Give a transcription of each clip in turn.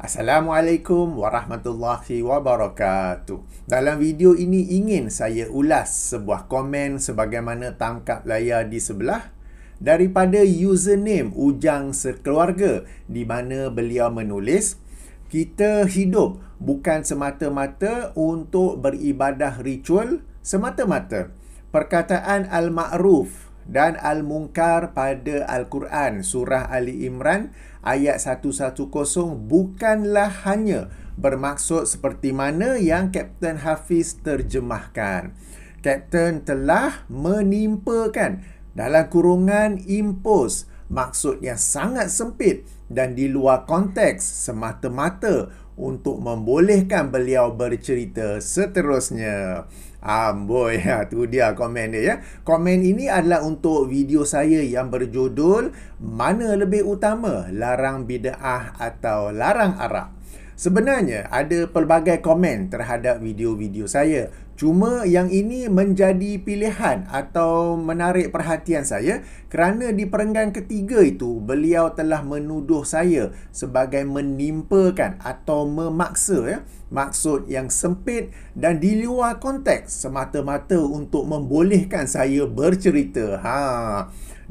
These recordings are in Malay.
Assalamualaikum warahmatullahi wabarakatuh. Dalam video ini ingin saya ulas sebuah komen sebagaimana tangkap layar di sebelah daripada username Ujang Sekeluarga, di mana beliau menulis, kita hidup bukan semata-mata untuk beribadah ritual semata-mata. Perkataan Al-Ma'ruf dan Al-Munkar pada Al-Quran surah Ali Imran ayat 110 bukanlah hanya bermaksud seperti mana yang Kapten Hafiz terjemahkan. Kapten telah menimpakan dalam kurungan impose maksud yang sangat sempit dan di luar konteks semata-mata untuk membolehkan beliau bercerita seterusnya. Amboi, tu dia komen dia ya. Komen ini adalah untuk video saya yang berjudul Mana Lebih Utama, Larang Bid'ah atau Larang Arak. Sebenarnya ada pelbagai komen terhadap video-video saya. Cuma yang ini menjadi pilihan atau menarik perhatian saya kerana di perenggan ketiga itu beliau telah menuduh saya sebagai menimpakan atau memaksa ya, maksud yang sempit dan di luar konteks semata-mata untuk membolehkan saya bercerita.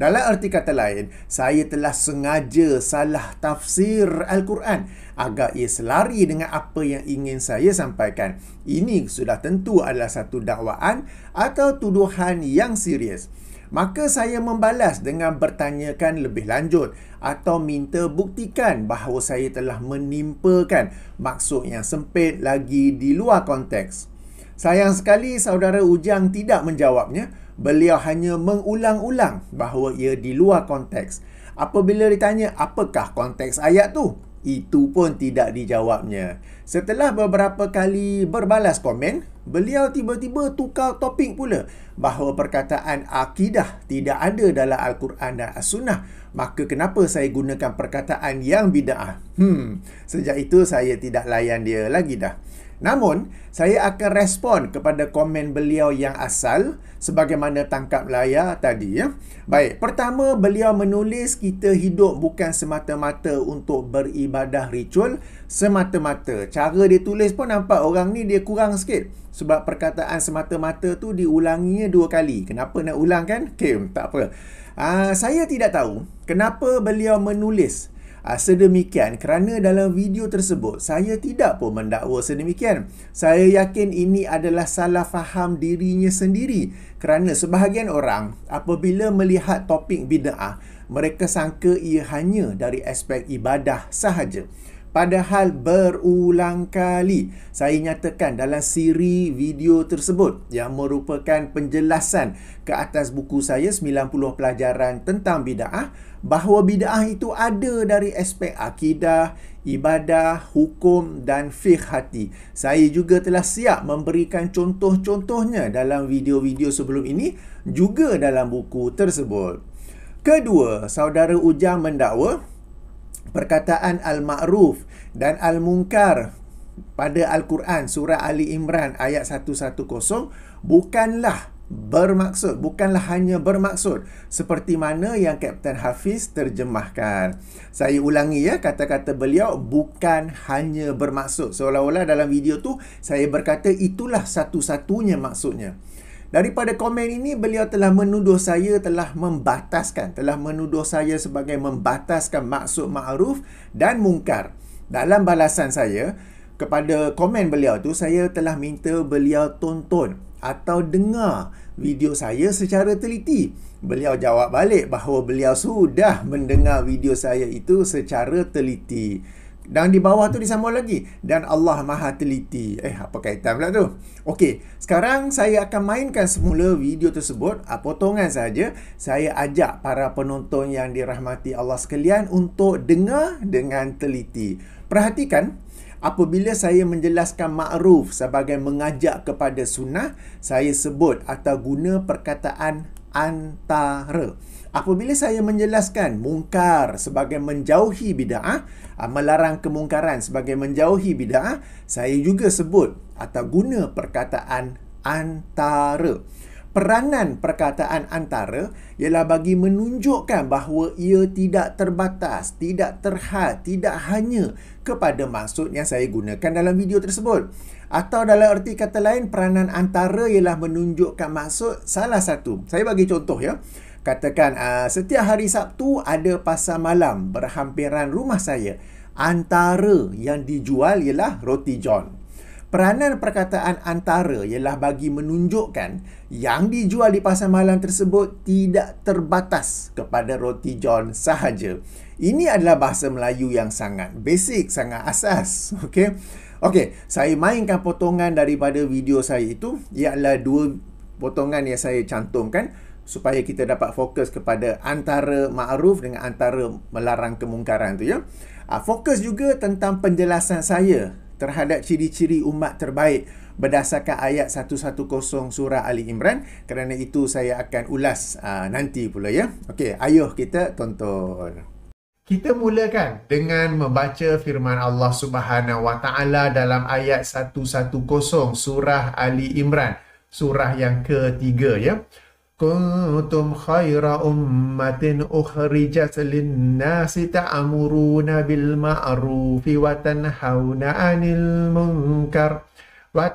Dalam arti kata lain, saya telah sengaja salah tafsir Al-Quran agar ia selari dengan apa yang ingin saya sampaikan. Ini sudah tentu adalah satu dakwaan atau tuduhan yang serius. Maka saya membalas dengan bertanyakan lebih lanjut atau minta buktikan bahawa saya telah menimpakan maksud yang sempit lagi di luar konteks. Sayang sekali saudara Ujang tidak menjawabnya. Beliau hanya mengulang-ulang bahawa ia di luar konteks. Apabila ditanya apakah konteks ayat tu, itu pun tidak dijawabnya. Setelah beberapa kali berbalas komen, beliau tiba-tiba tukar topik pula bahawa perkataan akidah tidak ada dalam Al-Quran dan As-Sunnah. Maka kenapa saya gunakan perkataan yang bid'ah? Sejak itu saya tidak layan dia lagi dah. Namun, saya akan respon kepada komen beliau yang asal sebagaimana tangkap layar tadi ya. Baik, pertama beliau menulis kita hidup bukan semata-mata untuk beribadah ritual semata-mata. Cara dia tulis pun nampak orang ni dia kurang sikit. Sebab perkataan semata-mata tu diulanginya 2 kali. Kenapa nak ulang kan? Okay, tak apa. Saya tidak tahu kenapa beliau menulis sedemikian kerana dalam video tersebut saya tidak pun mendakwa sedemikian. Saya yakin ini adalah salah faham dirinya sendiri kerana sebahagian orang apabila melihat topik bid'ah mereka sangka ia hanya dari aspek ibadah sahaja. Padahal berulang kali saya nyatakan dalam siri video tersebut yang merupakan penjelasan ke atas buku saya 90 pelajaran tentang bid'ah bahawa bid'ah itu ada dari aspek akidah, ibadah, hukum dan fiqh hati. Saya juga telah siap memberikan contoh-contohnya dalam video-video sebelum ini juga dalam buku tersebut. Kedua, saudara Ujang mendakwa perkataan Al-Ma'ruf dan Al-Munkar pada Al-Quran surah Ali Imran ayat 110 bukanlah hanya bermaksud seperti mana yang Kapten Hafiz terjemahkan. Saya ulangi ya, kata-kata beliau bukan hanya bermaksud. Seolah-olah dalam video tu saya berkata itulah satu-satunya maksudnya. Daripada komen ini, beliau telah menuduh saya telah menuduh saya sebagai membataskan maksud ma'ruf dan mungkar. Dalam balasan saya kepada komen beliau tu, saya telah minta beliau tonton atau dengar video saya secara teliti. Beliau jawab balik bahawa beliau sudah mendengar video saya itu secara teliti. Dan di bawah tu disambung lagi, dan Allah Maha Teliti. Apa kaitan pula tu? Okey, sekarang saya akan mainkan semula video tersebut, potongan saja. Saya ajak para penonton yang dirahmati Allah sekalian untuk dengar dengan teliti. Perhatikan, apabila saya menjelaskan ma'ruf sebagai mengajak kepada sunnah, saya sebut atau guna perkataan antara. Apabila saya menjelaskan mungkar sebagai menjauhi bid'ah, melarang kemungkaran sebagai menjauhi bid'ah, saya juga sebut atau guna perkataan antara. Peranan perkataan antara ialah bagi menunjukkan bahawa ia tidak terbatas, tidak terhad, tidak hanya kepada maksud yang saya gunakan dalam video tersebut. Atau dalam erti kata lain, peranan antara ialah menunjukkan maksud salah satu. Saya bagi contoh ya. Katakan setiap hari Sabtu ada pasar malam berhampiran rumah saya. Antara yang dijual ialah roti john. Peranan perkataan antara ialah bagi menunjukkan yang dijual di pasar malam tersebut tidak terbatas kepada roti john sahaja. Ini adalah bahasa Melayu yang sangat basic, sangat asas. Okey, saya mainkan potongan daripada video saya itu. Ialah 2 potongan yang saya cantumkan supaya kita dapat fokus kepada antara ma'ruf dengan antara melarang kemungkaran tu ya. Fokus juga tentang penjelasan saya terhadap ciri-ciri umat terbaik berdasarkan ayat 110 surah Ali Imran. Kerana itu saya akan ulas nanti pula ya. Okey, ayuh kita tonton. Kita mulakan dengan membaca firman Allah Subhanahu Wa Taala dalam ayat 110 surah Ali Imran, surah yang ketiga ya. Kuntum khaira ummatin ukhrijat lin-nasi ta'muruna bil ma'rufi wa tanhauna 'anil munkar wa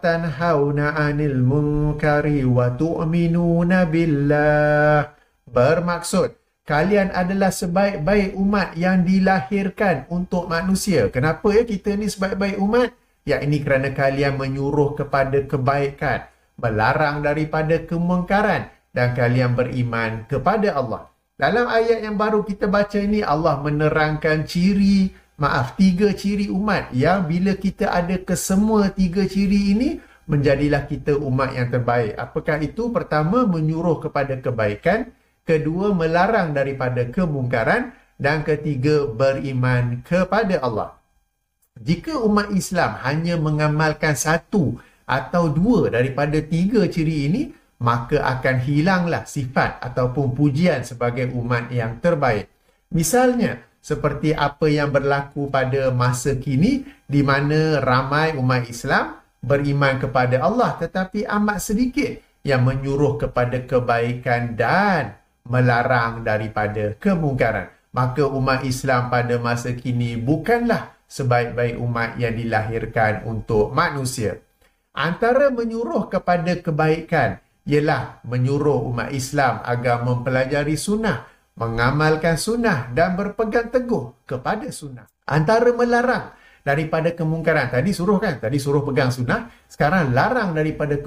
tu'minuna billah. Bermaksud, kalian adalah sebaik-baik umat yang dilahirkan untuk manusia. Kenapa ya kita ni sebaik-baik umat? Ya, ini kerana kalian menyuruh kepada kebaikan, melarang daripada kemungkaran, dan kalian beriman kepada Allah. Dalam ayat yang baru kita baca ini, Allah menerangkan 3 ciri umat yang bila kita ada kesemua 3 ciri ini, menjadilah kita umat yang terbaik. Apakah itu? Pertama, menyuruh kepada kebaikan. Kedua, melarang daripada kemungkaran. Dan ketiga, beriman kepada Allah. Jika umat Islam hanya mengamalkan 1 atau 2 daripada 3 ciri ini, maka akan hilanglah sifat ataupun pujian sebagai umat yang terbaik. Misalnya, seperti apa yang berlaku pada masa kini, di mana ramai umat Islam beriman kepada Allah, tetapi amat sedikit yang menyuruh kepada kebaikan dan melarang daripada kemungkaran. Maka umat Islam pada masa kini bukanlah sebaik-baik umat yang dilahirkan untuk manusia. Antara menyuruh kepada kebaikan ialah menyuruh umat Islam agar mempelajari sunnah, mengamalkan sunnah dan berpegang teguh kepada sunnah. Antara melarang daripada kemungkaran, tadi suruh pegang sunnah, sekarang larang daripada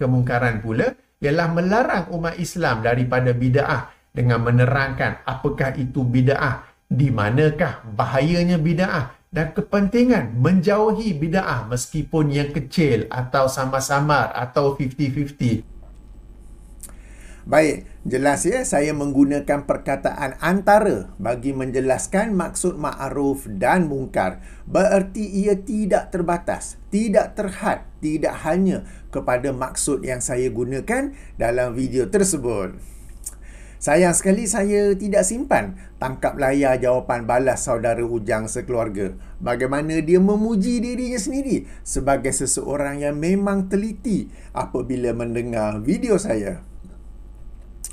kemungkaran pula, ialah melarang umat Islam daripada bid'ah dengan menerangkan apakah itu bid'ah, di manakah bahayanya bid'ah, dan kepentingan menjauhi bid'ah meskipun yang kecil atau samar-samar atau 50-50. Baik, jelas ya, saya menggunakan perkataan antara bagi menjelaskan maksud ma'ruf dan mungkar. Bererti ia tidak terbatas, tidak terhad, tidak hanya kepada maksud yang saya gunakan dalam video tersebut. Sayang sekali saya tidak simpan tangkap layar jawapan balas saudara Ujang sekeluarga. Bagaimana dia memuji dirinya sendiri sebagai seseorang yang memang teliti apabila mendengar video saya.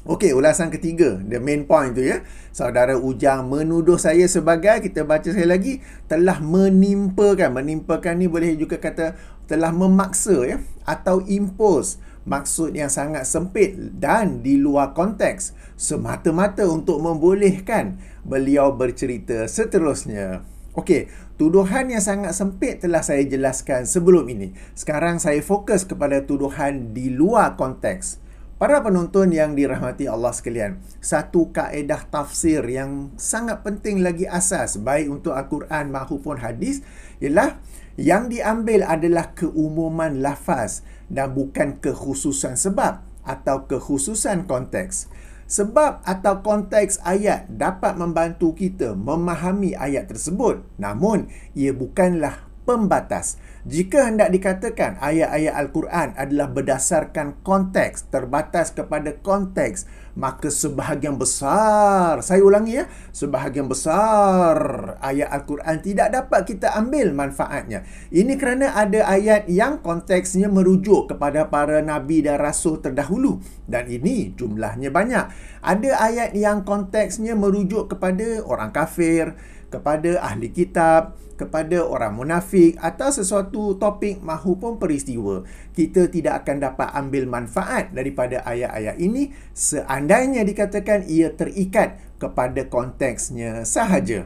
Okey, ulasan ketiga, the main point tu ya. Saudara Ujang menuduh saya sebagai, kita baca sekali lagi, telah menimpakan. Menimpakan ni boleh juga kata telah memaksa ya, atau impose maksud yang sangat sempit dan di luar konteks, semata-mata untuk membolehkan beliau bercerita seterusnya. Okey, tuduhan yang sangat sempit telah saya jelaskan sebelum ini. Sekarang saya fokus kepada tuduhan di luar konteks. Para penonton yang dirahmati Allah sekalian, satu kaedah tafsir yang sangat penting lagi asas baik untuk Al-Quran maupun hadis ialah yang diambil adalah keumuman lafaz dan bukan kekhususan sebab atau kekhususan konteks. Sebab atau konteks ayat dapat membantu kita memahami ayat tersebut, namun ia bukanlah pembatas. Jika hendak dikatakan ayat-ayat Al-Quran adalah berdasarkan konteks, terbatas kepada konteks, maka sebahagian besar, saya ulangi ya, sebahagian besar ayat Al-Quran tidak dapat kita ambil manfaatnya. Ini kerana ada ayat yang konteksnya merujuk kepada para nabi dan rasul terdahulu, dan ini jumlahnya banyak. Ada ayat yang konteksnya merujuk kepada orang kafir, kepada ahli kitab, kepada orang munafik atau sesuatu topik mahupun peristiwa. Kita tidak akan dapat ambil manfaat daripada ayat-ayat ini seandainya dikatakan ia terikat kepada konteksnya sahaja.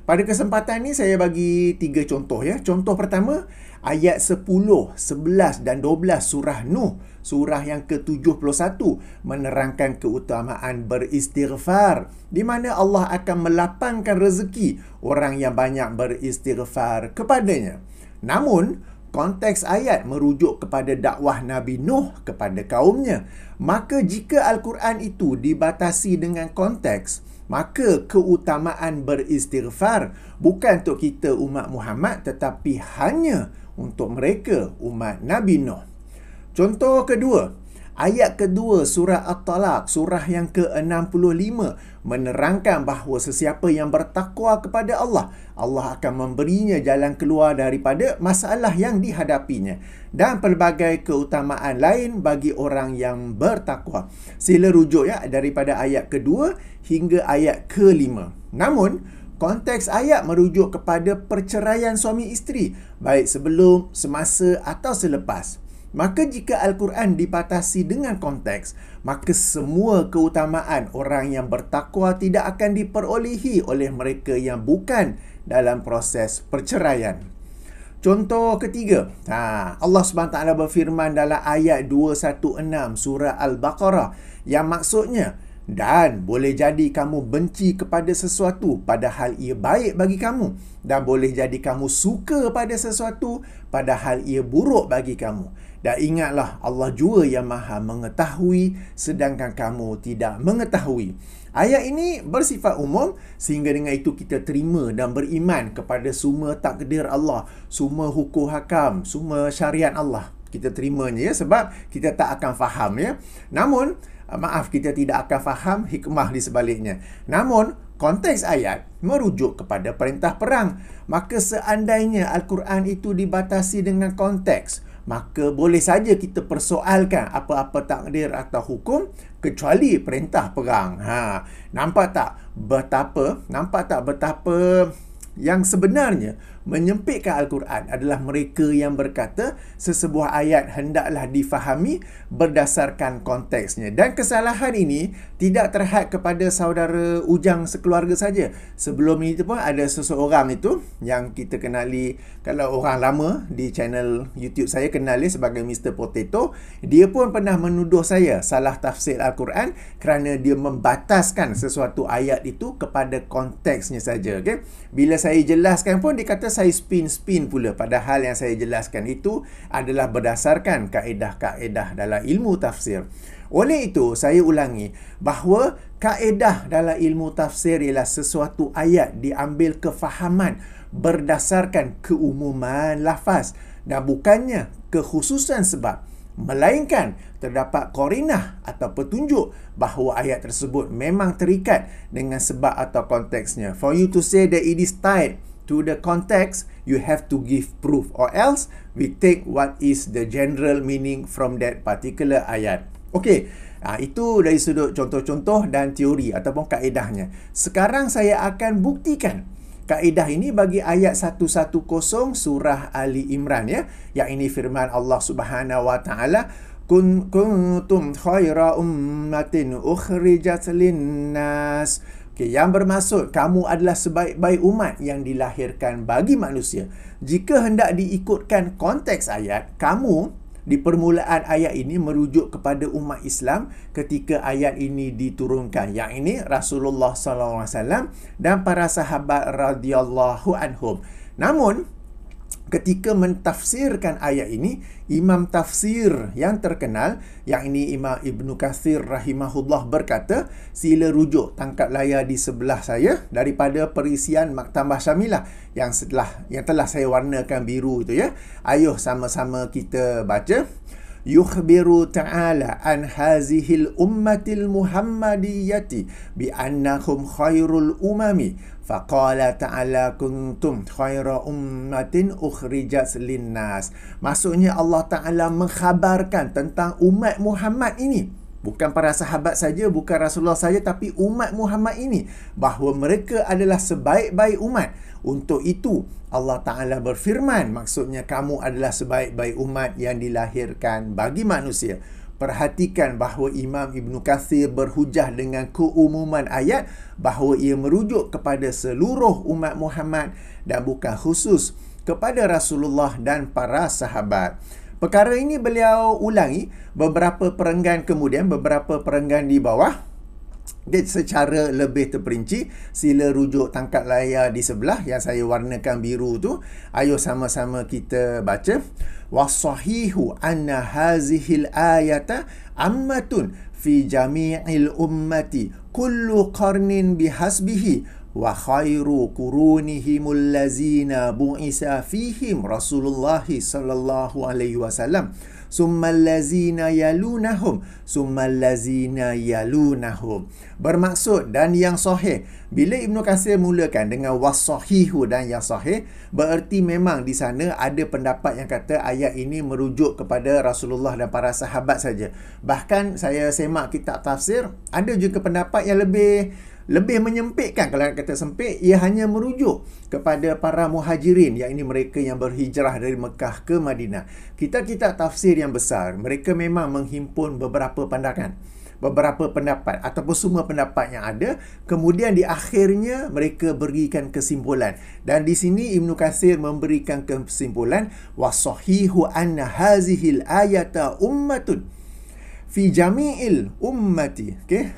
Pada kesempatan ini saya bagi 3 contoh ya. Contoh pertama, ayat 10, 11 dan 12 surah Nuh, surah yang ke-71 menerangkan keutamaan beristighfar, di mana Allah akan melapangkan rezeki orang yang banyak beristighfar kepadanya. Namun, konteks ayat merujuk kepada dakwah Nabi Nuh kepada kaumnya. Maka jika Al-Quran itu dibatasi dengan konteks, maka keutamaan beristighfar bukan untuk kita umat Muhammad, tetapi hanya untuk mereka umat Nabi Nuh. Contoh kedua, ayat kedua surah At-Talaq, surah yang ke-65 menerangkan bahawa sesiapa yang bertakwa kepada Allah, Allah akan memberinya jalan keluar daripada masalah yang dihadapinya dan pelbagai keutamaan lain bagi orang yang bertakwa. Sila rujuk ya daripada ayat kedua hingga ayat ke-5. Namun, konteks ayat merujuk kepada perceraian suami isteri, baik sebelum, semasa atau selepas. Maka jika Al-Quran dibatasi dengan konteks, maka semua keutamaan orang yang bertakwa tidak akan diperolehi oleh mereka yang bukan dalam proses perceraian. Contoh ketiga, Allah SWT berfirman dalam ayat 216 surah Al-Baqarah yang maksudnya, dan boleh jadi kamu benci kepada sesuatu padahal ia baik bagi kamu, dan boleh jadi kamu suka pada sesuatu padahal ia buruk bagi kamu. Dan ingatlah, Allah jua yang maha mengetahui sedangkan kamu tidak mengetahui. Ayat ini bersifat umum sehingga dengan itu kita terima dan beriman kepada semua takdir Allah, semua hukum hakam, semua syariat Allah. Kita terimanya ya, sebab kita tak akan faham ya. Namun, kita tidak akan faham hikmah di sebaliknya. Namun, konteks ayat merujuk kepada perintah perang. Maka seandainya Al-Quran itu dibatasi dengan konteks, maka boleh saja kita persoalkan apa-apa takdir atau hukum kecuali perintah perang. Nampak tak betapa yang sebenarnya menyempitkan Al-Quran adalah mereka yang berkata sesebuah ayat hendaklah difahami berdasarkan konteksnya. Dan kesalahan ini tidak terhad kepada saudara Ujang sekeluarga saja. Sebelum ini pun ada seseorang itu yang kita kenali, kalau orang lama di channel YouTube saya kenali sebagai Mr. Potato. Dia pun pernah menuduh saya salah tafsir Al-Quran kerana dia membataskan sesuatu ayat itu kepada konteksnya saja. Okay? Bila saya jelaskan pun dia kata saya spin pula, padahal yang saya jelaskan itu adalah berdasarkan kaedah-kaedah dalam ilmu tafsir. Oleh itu, saya ulangi bahawa kaedah dalam ilmu tafsir ialah sesuatu ayat diambil kefahaman berdasarkan keumuman lafaz dan bukannya kekhususan sebab, melainkan terdapat qarinah atau petunjuk bahawa ayat tersebut memang terikat dengan sebab atau konteksnya. For you to say that it is tied to the context, you have to give proof, or else we take what is the general meaning from that particular ayat. Okey, itu dari sudut contoh-contoh dan teori ataupun kaedahnya. Sekarang saya akan buktikan kaedah ini bagi ayat 110 surah Ali Imran ya. Yang ini firman Allah Subhanahu wa taala, kuntum khaira ummatin ukhrijat linnas. Okay, yang bermaksud kamu adalah sebaik-baik umat yang dilahirkan bagi manusia. Jika hendak diikutkan konteks ayat, kamu di permulaan ayat ini merujuk kepada umat Islam ketika ayat ini diturunkan. Yang ini Rasulullah SAW dan para sahabat radhiyallahu anhum. Namun, ketika mentafsirkan ayat ini, imam tafsir yang terkenal, yang ini Imam Ibnu Katsir rahimahullah berkata, sila rujuk tangkap layar di sebelah saya daripada perisian Maktabah Syamilah yang telah saya warnakan biru itu ya. Ayuh sama-sama kita baca. yukhbiru ta'ala an hazihil ummatil muhammadiyyati bi annahum khairul umami faqala ta'ala kuntum khaira ummatin ukhrijat linnas. Maksudnya Allah Ta'ala mengkhabarkan tentang umat Muhammad ini, bukan para sahabat saja, bukan Rasulullah saja, tapi umat Muhammad ini, bahawa mereka adalah sebaik-baik umat. Untuk itu Allah Ta'ala berfirman, maksudnya kamu adalah sebaik-baik umat yang dilahirkan bagi manusia. Perhatikan bahawa Imam Ibn Kathir berhujah dengan keumuman ayat, bahawa ia merujuk kepada seluruh umat Muhammad dan bukan khusus kepada Rasulullah dan para sahabat. Perkara ini beliau ulangi beberapa perenggan kemudian, beberapa perenggan di bawah. Secara lebih terperinci, sila rujuk tangkap layar di sebelah yang saya warnakan biru tu. Ayo sama-sama kita baca. Wasahihu anna hazihil ayata ammatun fi jami'il ummati kullu qarnin bihasbihi wa khairu qurunihimul lazina bu'isa fihim Rasulullah sallallahu alaihi wasallam summal lazina yalunahum summal lazina yalunahum. Bermaksud dan yang sahih. Bila Ibn Katsir mulakan dengan wasahihu dan yang sahih, bererti memang di sana ada pendapat yang kata ayat ini merujuk kepada Rasulullah dan para sahabat saja. Bahkan saya semak kitab tafsir, ada juga pendapat yang lebih menyempitkan. Kalau kata sempit, ia hanya merujuk kepada para muhajirin, yang ini mereka yang berhijrah dari Mekah ke Madinah. Kitab-kitab tafsir yang besar, mereka memang menghimpun beberapa pandangan, beberapa pendapat ataupun semua pendapat yang ada, kemudian di akhirnya mereka berikan kesimpulan. Dan di sini Ibn Katsir memberikan kesimpulan wasahihu anna hazihil ayata ummatun fi jami'il ummati. Okay?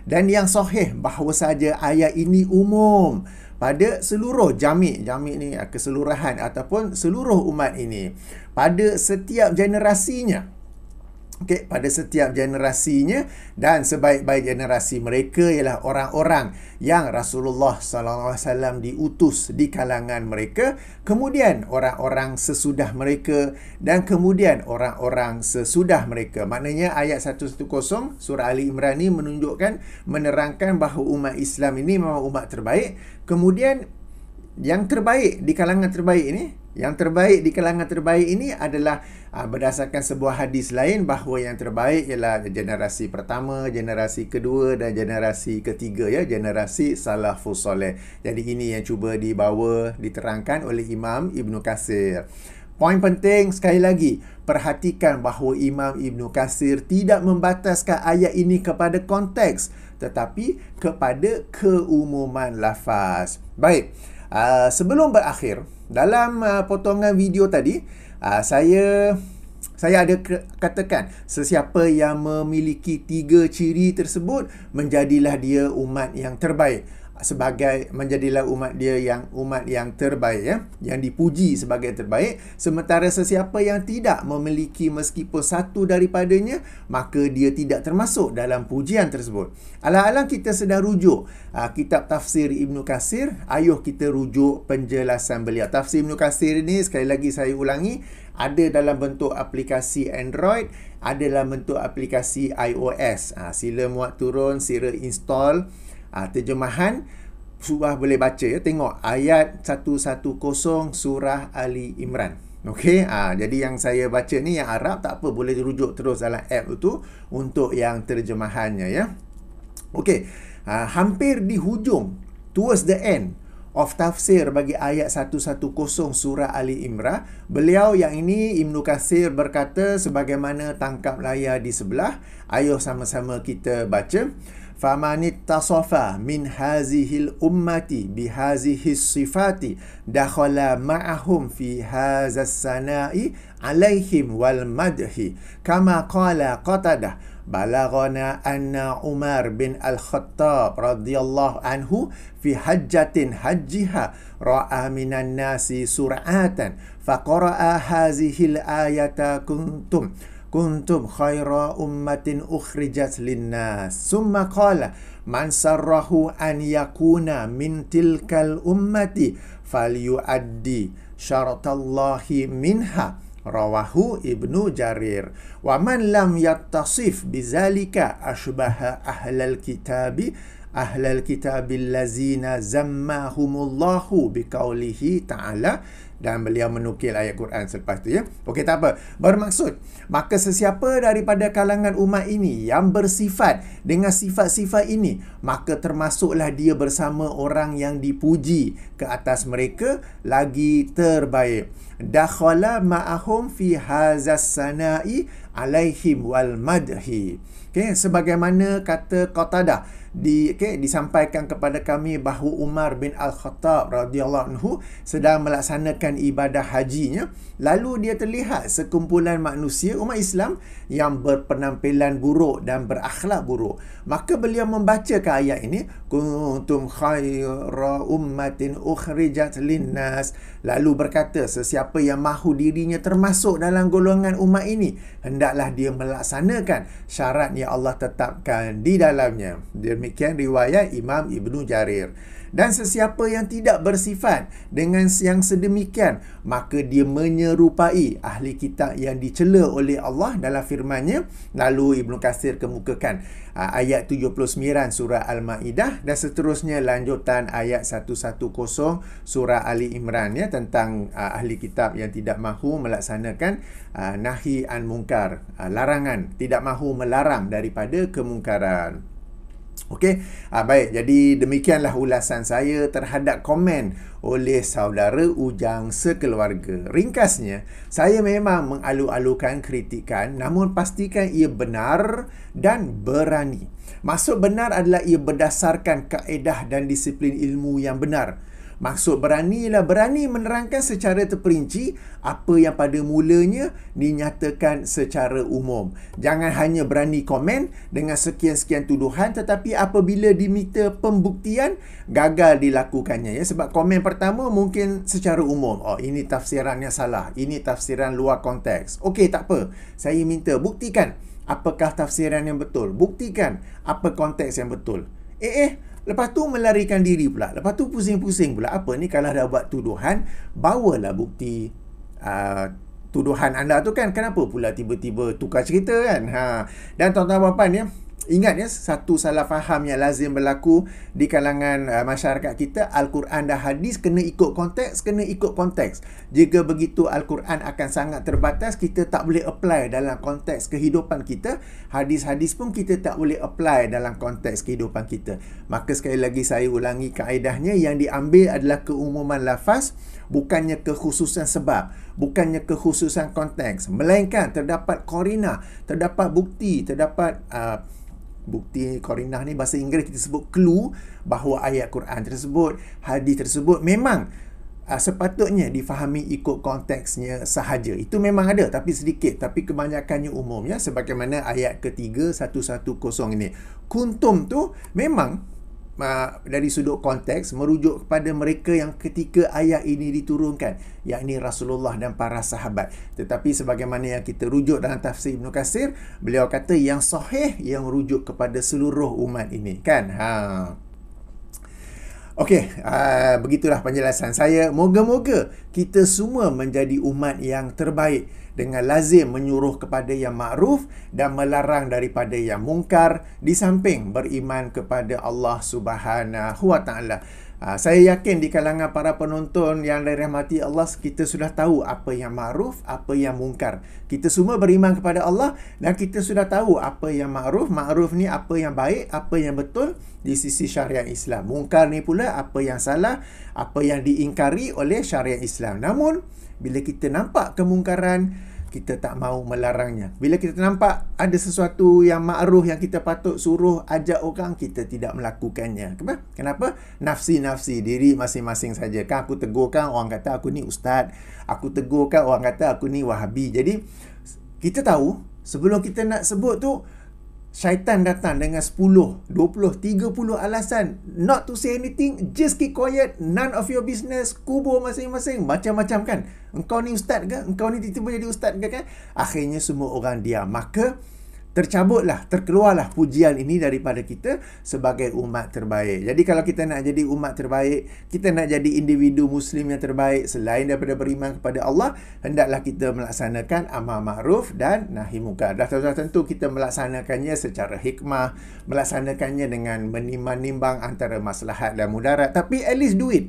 Dan yang sahih bahawa saja ayat ini umum pada seluruh jami' ni keseluruhan ataupun seluruh umat ini, pada setiap generasinya. Okay, pada setiap generasinya, dan sebaik-baik generasi mereka ialah orang-orang yang Rasulullah SAW diutus di kalangan mereka, kemudian orang-orang sesudah mereka, dan kemudian orang-orang sesudah mereka. Maknanya ayat 110 surah Ali Imran ini menunjukkan, menerangkan bahawa umat Islam ini memang umat terbaik. Kemudian yang terbaik di kalangan terbaik ini, adalah berdasarkan sebuah hadis lain, bahawa yang terbaik ialah generasi pertama, generasi kedua dan generasi ketiga, ya, generasi salafus soleh. Jadi ini yang cuba diterangkan oleh Imam Ibn Katsir. Poin penting sekali lagi, perhatikan bahawa Imam Ibn Katsir tidak membataskan ayat ini kepada konteks, tetapi kepada keumuman lafaz. Baik, sebelum berakhir dalam potongan video tadi, saya ada katakan sesiapa yang memiliki 3 ciri tersebut, menjadilah dia umat yang terbaik. Menjadilah umat yang terbaik, ya, yang dipuji sebagai terbaik. Sementara sesiapa yang tidak memiliki meskipun satu daripadanya, maka dia tidak termasuk dalam pujian tersebut. Alang-alang kita sedang rujuk kitab tafsir Ibn Katsir, ayo kita rujuk penjelasan beliau. Tafsir Ibn Katsir ini, sekali lagi saya ulangi, ada dalam bentuk aplikasi Android, ada dalam bentuk aplikasi iOS. Sila muat turun, sila install terjemahan, surah boleh baca, ya. Tengok ayat 110 surah Ali Imran. Okey, jadi yang saya baca ni yang Arab, tak apa, boleh rujuk terus dalam app itu untuk yang terjemahannya, ya. Okey, hampir di hujung, towards the end of tafsir bagi ayat 110 surah Ali Imran, beliau yang ini Ibn Katsir berkata sebagaimana tangkap layar di sebelah. Ayo sama-sama kita baca. Famanit tasafa min hazihil ummati bihazihis sifati dakhala ma'ahum fi hazas sana'i alaihim wal madhi kama qala Qatadah balagana anna Umar bin Al-Khattab radhiyallahu anhu fi hajjatin hajjiha ra'a minan nasi sur'atan faqara'a hazihil ayata kuntum khaira ummatin ukhrijat linnas summa qala man sarrahu an yakuna min tilkal ummati falyuaddi syaratallahi minha Rawahu Ibnu Jarir. Wa man lam yattasif bizalika ashbaha ahlal kitabil lazina zammahumullahu biqaulihi ta'ala. Dan beliau menukil ayat Quran selepas tu, ya. Okey, tak apa. Bermaksud, maka sesiapa daripada kalangan umat ini yang bersifat dengan sifat-sifat ini, maka termasuklah dia bersama orang yang dipuji ke atas mereka lagi terbaik. Dakhala ma'ahum fi hazas sana'i alaihim wal madhi. Okey, sebagaimana kata Qatadah, disampaikan kepada kami bahawa Umar bin Al-Khattab radhiyallahu anhu sedang melaksanakan ibadah hajinya, lalu dia terlihat sekumpulan manusia umat Islam yang berpenampilan buruk dan berakhlak buruk. Maka beliau membacakan ayat ini, kuntum khaira ummatin ukhrijat linnas, lalu berkata, sesiapa yang mahu dirinya termasuk dalam golongan umat ini, hendaklah dia melaksanakan syarat yang Allah tetapkan di dalamnya. Demikian riwayat Imam Ibnu Jarir. Dan sesiapa yang tidak bersifat dengan yang sedemikian, maka dia menyerupai ahli kitab yang dicela oleh Allah dalam firman-Nya. Lalu Ibnu Katsir kemukakan ayat 79 surah Al-Maidah dan seterusnya lanjutan ayat 110 surah Ali Imran, ya, tentang ahli kitab yang tidak mahu melaksanakan nahi an munkar, larangan, tidak mahu melarang daripada kemungkaran. Okey, baik. Jadi demikianlah ulasan saya terhadap komen oleh saudara Ujang sekeluarga. Ringkasnya, saya memang mengalu-alukan kritikan, namun pastikan ia benar dan berani. Maksud benar adalah ia berdasarkan kaedah dan disiplin ilmu yang benar. Maksud berani ialah berani menerangkan secara terperinci apa yang pada mulanya dinyatakan secara umum. Jangan hanya berani komen dengan sekian-sekian tuduhan, tetapi apabila diminta pembuktian, gagal dilakukannya, ya. Sebab komen pertama mungkin secara umum, oh, ini tafsirannya salah, ini tafsiran luar konteks. Okey, tak apa. Saya minta buktikan apakah tafsiran yang betul. Buktikan apa konteks yang betul. Lepas tu melarikan diri pula. Lepas tu pusing-pusing pula. Apa ni, kalau dah buat tuduhan, bawalah bukti tuduhan anda tu kan. Kenapa pula tiba-tiba tukar cerita kan? Dan tuan-tuan puan-puan, ya, ingat, ya, satu salah faham yang lazim berlaku di kalangan masyarakat kita, Al-Quran dan hadis kena ikut konteks, kena ikut konteks. Jika begitu Al-Quran akan sangat terbatas, kita tak boleh apply dalam konteks kehidupan kita. Hadis-hadis pun kita tak boleh apply dalam konteks kehidupan kita. Maka sekali lagi saya ulangi kaedahnya, yang diambil adalah keumuman lafaz, bukannya kekhususan sebab, bukannya kekhususan konteks, melainkan terdapat qarinah, terdapat bukti, terdapat bukti. Qarinah ni bahasa Inggeris kita sebut clue, bahawa ayat Quran tersebut, hadis tersebut memang sepatutnya difahami ikut konteksnya sahaja. Itu memang ada, tapi sedikit, tapi kebanyakannya umum, ya. Sebagaimana ayat ketiga 110 ini, kuntum tu memang dari sudut konteks merujuk kepada mereka yang ketika ayat ini diturunkan, yakni Rasulullah dan para sahabat. Tetapi sebagaimana yang kita rujuk dalam tafsir Ibnu Katsir, beliau kata yang sahih yang merujuk kepada seluruh umat ini, kan. Okey, begitulah penjelasan saya. Moga-moga kita semua menjadi umat yang terbaik dengan lazim menyuruh kepada yang ma'ruf dan melarang daripada yang mungkar, di samping beriman kepada Allah Subhanahu wa taala. Saya yakin di kalangan para penonton yang dirahmati Allah, kita sudah tahu apa yang ma'ruf, apa yang mungkar. Kita semua beriman kepada Allah dan kita sudah tahu apa yang ma'ruf. Ma'ruf ni apa yang baik, apa yang betul di sisi syariat Islam. Mungkar ni pula apa yang salah, apa yang diingkari oleh syariat Islam. Namun, bila kita nampak kemungkaran, kita tak mahu melarangnya. Bila kita nampak ada sesuatu yang ma'ruf yang kita patut suruh ajak orang, kita tidak melakukannya. Kenapa? Nafsi-nafsi diri masing-masing saja. Kan aku tegurkan, orang kata aku ni ustaz. Aku tegurkan, orang kata aku ni wahabi. Jadi kita tahu sebelum kita nak sebut tu, syaitan datang dengan 10, 20, 30 alasan not to say anything, just keep quiet, none of your business, kubur masing-masing, macam-macam kan. Engkau ni ustaz ke? Engkau ni tiba-tiba jadi ustaz ke kan? Akhirnya semua orang diam. Maka terkeluarlah pujian ini daripada kita sebagai umat terbaik. Jadi kalau kita nak jadi umat terbaik, kita nak jadi individu Muslim yang terbaik selain daripada beriman kepada Allah, hendaklah kita melaksanakan amar ma'ruf dan nahi munkar. Dah tentu kita melaksanakannya secara hikmah, melaksanakannya dengan menimbang-nimbang antara maslahat dan mudarat. Tapi at least do it.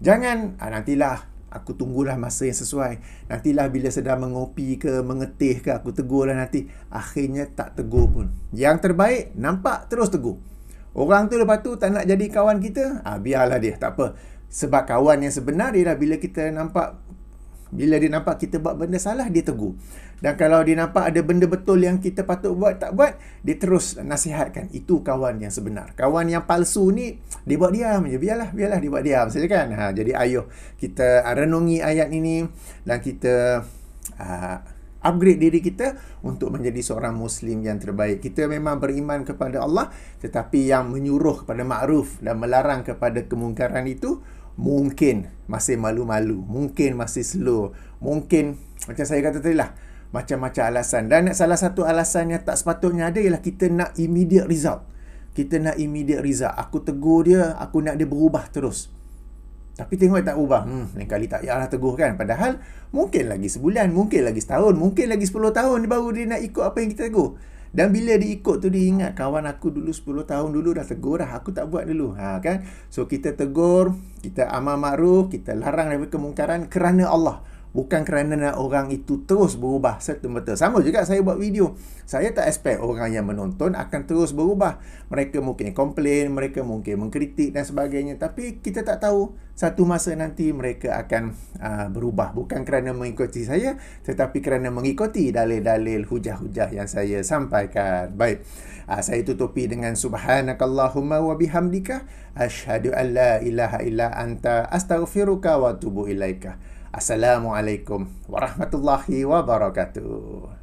Jangan, nantilah, aku tunggulah masa yang sesuai. Nantilah bila sedang mengopi ke, mengetih ke, aku tegurlah nanti. Akhirnya tak tegur pun. Yang terbaik, nampak terus tegur. Orang tu lepas tu tak nak jadi kawan kita, biarlah dia, tak apa. Sebab kawan yang sebenar ialah bila dia nampak kita buat benda salah, dia tegur. Dan kalau dia nampak ada benda betul yang kita patut buat, tak buat, dia terus nasihatkan. Itu kawan yang sebenar. Kawan yang palsu ni, dia buat diam je. Biarlah dia buat diam saja kan. Jadi ayuh kita renungi ayat ini dan kita upgrade diri kita untuk menjadi seorang Muslim yang terbaik. Kita memang beriman kepada Allah, tetapi yang menyuruh kepada ma'ruf dan melarang kepada kemungkaran itu mungkin masih malu-malu, mungkin masih slow, mungkin macam saya kata tadi lah, macam-macam alasan. Dan salah satu alasan yang tak sepatutnya ada ialah kita nak immediate result. Aku tegur dia, aku nak dia berubah terus. Tapi tengok tak ubah. Lain kali tak payahlah tegur kan. Padahal mungkin lagi sebulan, mungkin lagi setahun, mungkin lagi 10 tahun baru dia nak ikut apa yang kita tegur. Dan bila dia ikut tu, dia ingat kawan aku dulu 10 tahun dulu dah tegur dah, aku tak buat dulu. Kan? So kita tegur, kita amar ma'ruf, kita larang daripada kemungkaran kerana Allah. Bukan kerana nak orang itu terus berubah serta-merta. Sama juga saya buat video. Saya tak expect orang yang menonton akan terus berubah. Mereka mungkin komplain, mereka mungkin mengkritik dan sebagainya. Tapi kita tak tahu satu masa nanti mereka akan berubah. Bukan kerana mengikuti saya, tetapi kerana mengikuti dalil-dalil hujah-hujah yang saya sampaikan. Baik. Saya tutupi dengan subhanakallahumma wa bihamdika asyhadu an la ilaha illa anta astaghfiruka wa atubu ilaika. Assalamualaikum warahmatullahi wabarakatuh.